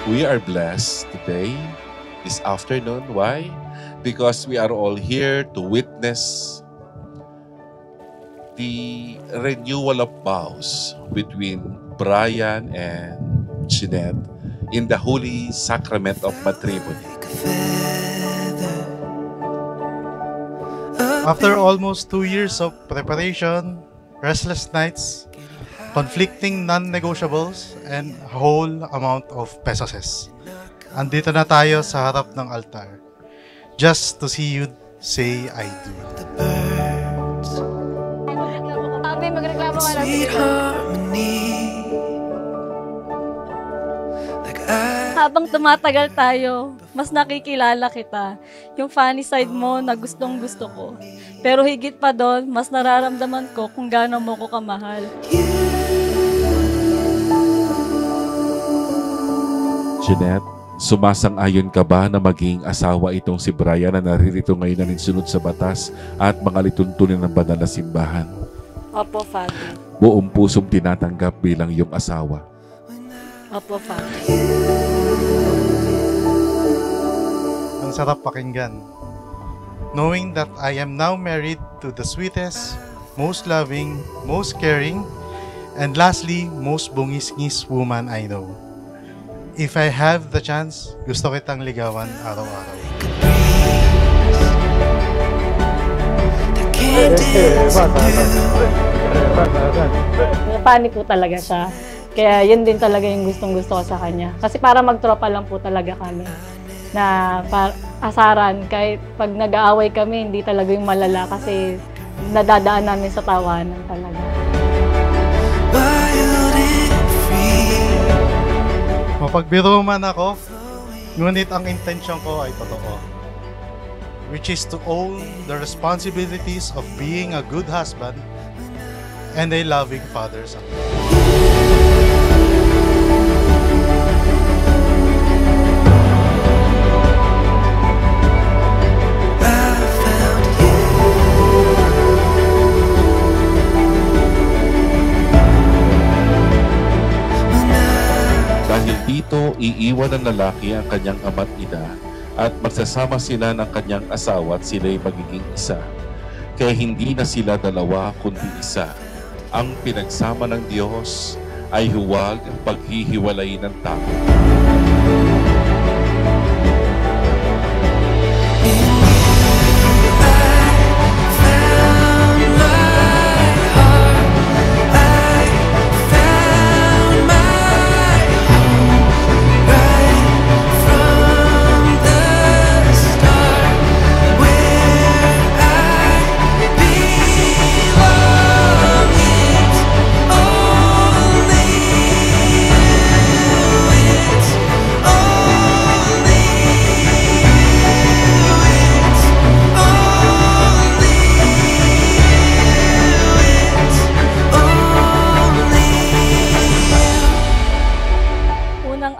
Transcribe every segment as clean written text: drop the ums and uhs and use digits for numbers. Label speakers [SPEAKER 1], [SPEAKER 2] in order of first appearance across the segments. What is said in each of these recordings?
[SPEAKER 1] We are blessed today, this afternoon. Why? Because we are all here to witness the renewal of vows between Brian and Jeanette in the holy sacrament of matrimony.
[SPEAKER 2] After almost 2 years of preparation, restless nights, conflicting non-negotiables, and a whole amount of pesos. Andito na tayo sa harap ng altar. Just to see you say I do.
[SPEAKER 3] Sabi, magreklamo ka lang. Habang tumatagal tayo, mas nakikilala kita. Yung funny side mo na gustong gusto ko. Pero higit pa doon, mas nararamdaman ko kung gaano mo ko kamahal.
[SPEAKER 1] Jeanette, sumasang-ayon ka ba na maging asawa itong si Brian na naririto ngayon na ninsunod sa batas at mga lituntunin ng banal na simbahan?
[SPEAKER 3] Opo, Father.
[SPEAKER 1] Buong pusong tinatanggap bilang iyong asawa.
[SPEAKER 3] Opo, Father.
[SPEAKER 2] Ang sarap pakinggan. Knowing that I am now married to the sweetest, most loving, most caring, and lastly, most bungis-ngis woman I know. If I have the chance, gusto kitang ligawan araw-araw.
[SPEAKER 3] Funny po talaga siya. Kaya yun din talaga yung gustong-gusto ko sa kanya. Kasi para magtropa lang po talaga kami. Na asaran, kahit pag nag-aaway kami, hindi talaga yung malala kasi nadadaan namin sa tawanan talaga.
[SPEAKER 2] Mapagbiro man ako, ngunit ang intensyon ko ay totoo. Which is to own the responsibilities of being a good husband and a loving father sa akin.
[SPEAKER 1] Dito, iiwan ng lalaki ang kanyang ama't ina at magsasama sila ng kanyang asawa at sila'y magiging isa. Kaya hindi na sila dalawa kundi isa. Ang pinagsama ng Diyos ay huwag paghihiwalay ng tao.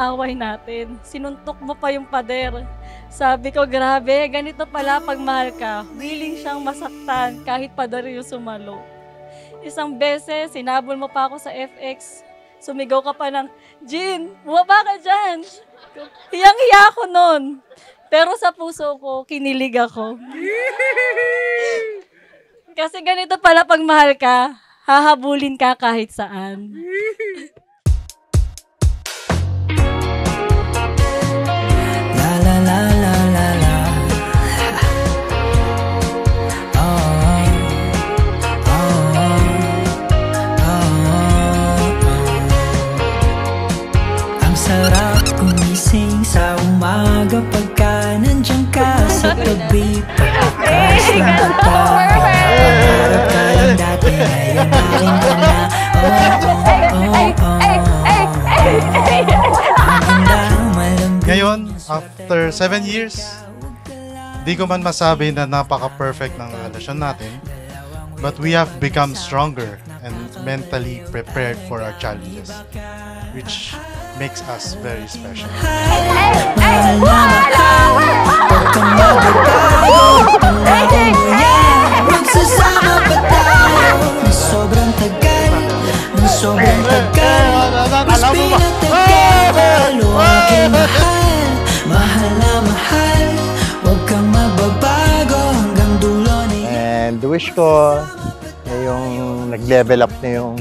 [SPEAKER 3] Away natin. Sinuntok mo pa yung pader. Sabi ko, grabe, ganito pala pag mahal ka. Willing siyang masaktan kahit pader yung sumalo. Isang beses, sinabol mo pa ako sa FX. Sumigaw ka pa ng, Jean, bumaba ka dyan. Hiyang-hiya ako nun. Pero sa puso ko, kinilig ako. Kasi ganito pala pag mahal ka, hahabulin ka kahit saan.
[SPEAKER 4] Sa umaga pagka nandiyan ka sa tabi, pagkakas ng mata, harap ka lang dati, ngayon galing ka na.
[SPEAKER 2] Ngayon, after 7 years, di ko man masabi na napaka-perfect ng relasyon natin, but we have become stronger and mentally prepared for our challenges, which makes us very special.
[SPEAKER 4] Magsasama pa tayo ng sobrang tagal, ng sobrang tagal. Mas pinatagal, mahal, mahal na mahal. Huwag kang magbabago hanggang dulo na yan.
[SPEAKER 5] And wish ko yung nag-level up na yung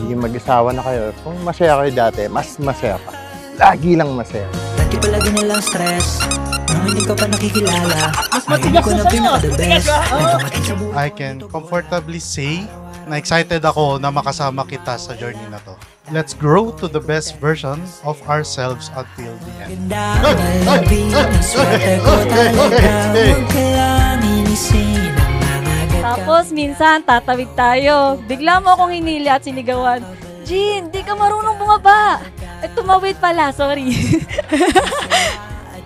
[SPEAKER 5] hindi mag-asawa na kayo. Kung masaya kayo dati, mas masaya pa. Lagi lang masaya.
[SPEAKER 4] Dati palagi na lang stress nung hindi ko pa nakikilala. Ngayon ko na pinaka-the best. Nagkamating sa buhay.
[SPEAKER 2] I can comfortably say na excited ako na makasama kita sa journey na to. Let's grow to the best version of ourselves until the end.
[SPEAKER 4] Ganda, malabing, ang swerte ko talaga. Huwag ka lang inisin ang nangagat ka.
[SPEAKER 3] Tapos minsan tatawid tayo. Bigla mo akong hinili at sinigawan. Jean, di ka marunong bumaba. Tumawid pala, sorry.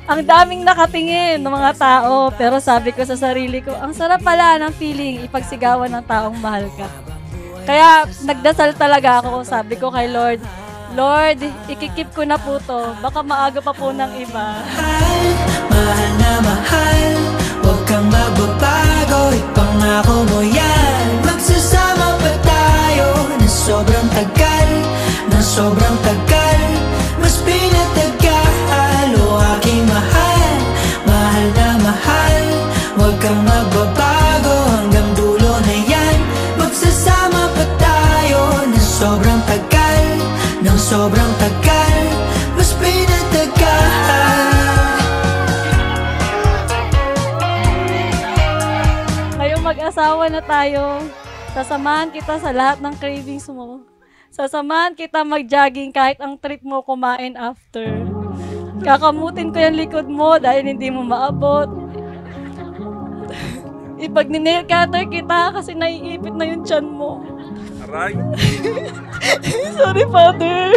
[SPEAKER 3] Ang daming nakatingin ng mga tao. Pero sabi ko sa sarili ko, ang sarap pala ng feeling ipagsigawan ng taong mahal ka. Kaya nagdasal talaga ako. Sabi ko kay Lord, Lord, ikikip ko na po to. Baka maaga pa po ng iba.
[SPEAKER 4] Mahal, mahal na mahal. Huwag kang magbabago, ipangako mo yan. Magsasama pa tayo na sobrang tagal, na sobrang tagal. Mas pinatagal, o aking mahal. Mahal na mahal. Huwag kang magbabago hanggang dulo na yan. Magsasama pa tayo na sobrang tagal, ng sobrang tagal. Mas pinatagal.
[SPEAKER 3] Ngayong mag-asawa na tayo, sasamahan kita sa lahat ng cravings mo. Sasamahan kita mag-jogging kahit ang trip mo kumain after. Kakamutin ko yung likod mo dahil hindi mo maabot. Ipag-nail cutter kita kasi naiipit na yung tiyan mo.
[SPEAKER 1] Aray!
[SPEAKER 3] Sorry, Father.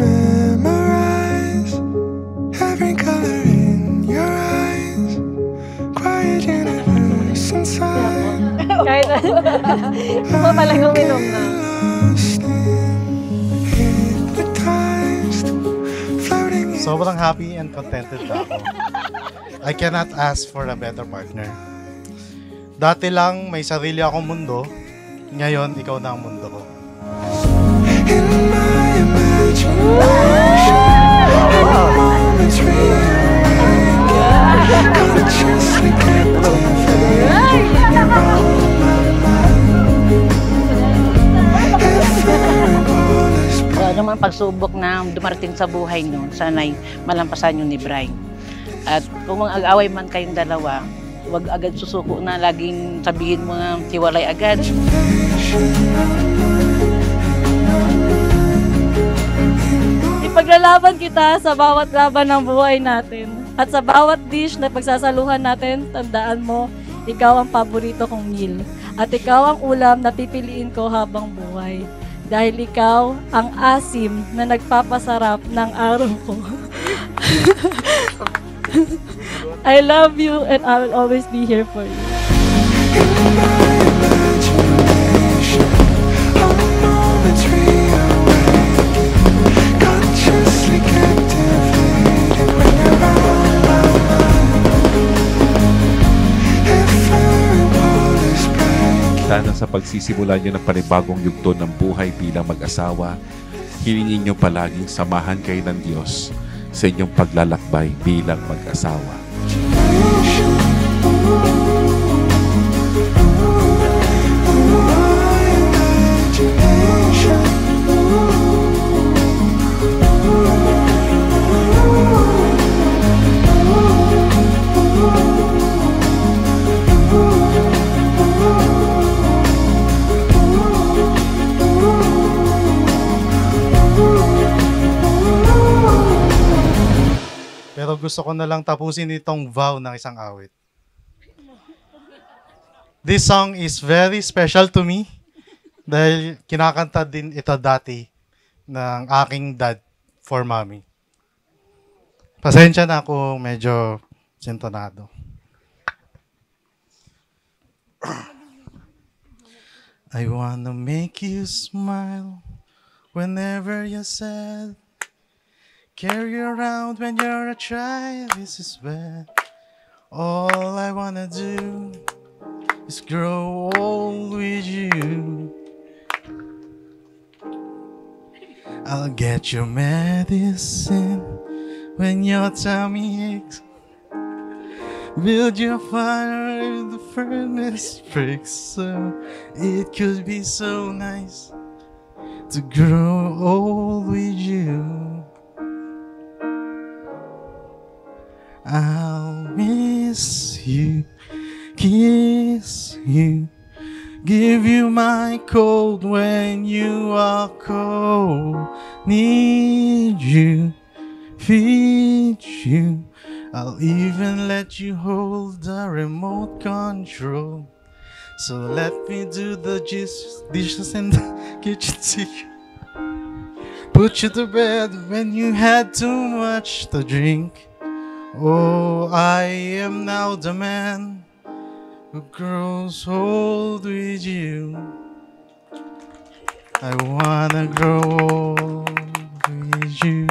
[SPEAKER 6] Memorize every color in your eyes, quiet universe inside.
[SPEAKER 3] Kahit hindi mo talaga uminom na.
[SPEAKER 6] Lost in, hypnotized, floating in.
[SPEAKER 2] Sobrang happy and contented na ako. I cannot ask for a better partner. Dati lang may sarili akong mundo, ngayon ikaw na ang mundo ko.
[SPEAKER 6] In my imagination, moments reawake, consciously captivated when you're on my mind. Every is
[SPEAKER 7] Ano man pagsubok na dumarating sa buhay nyo, sana'y malampasan nyo ni Brian. At kung mag-away man kayong dalawa, huwag agad susuko na laging sabihin mo na hiwalay agad.
[SPEAKER 3] Ipaglalaban kita sa bawat laban ng buhay natin. At sa bawat dish na pagsasaluhan natin, tandaan mo, ikaw ang paborito kong meal. At ikaw ang ulam na pipiliin ko habang buhay. Dahil ikaw ang asim na nagpapasarap ng araw ko. I love you and I will always be here for you.
[SPEAKER 1] Sana sa pagsisimula niyo ng panibagong yugto ng buhay bilang mag-asawa, hilingin niyo palaging samahan kayo ng Diyos sa inyong paglalakbay bilang mag-asawa.
[SPEAKER 2] Pero gusto ko na lang tapusin itong vow ng isang awit. This song is very special to me dahil kinakanta din ito dati ng aking dad for mommy. Pasensya na kung medyo sintonado. I wanna make you smile whenever you're sad. Carry you around when you're a child, this is where all I wanna do is grow old with you. I'll get your medicine when your tummy aches. Build your fire if the furnace breaks. So it could be so nice to grow old with you. I'll miss you, kiss you, give you my cold when you are cold. Need you, feed you. I'll even let you hold the remote control. So let me do the dishes in the kitchen sink. Put you to bed when you had too much to drink. Oh, I am now the man who grows old with you. I wanna grow old with you.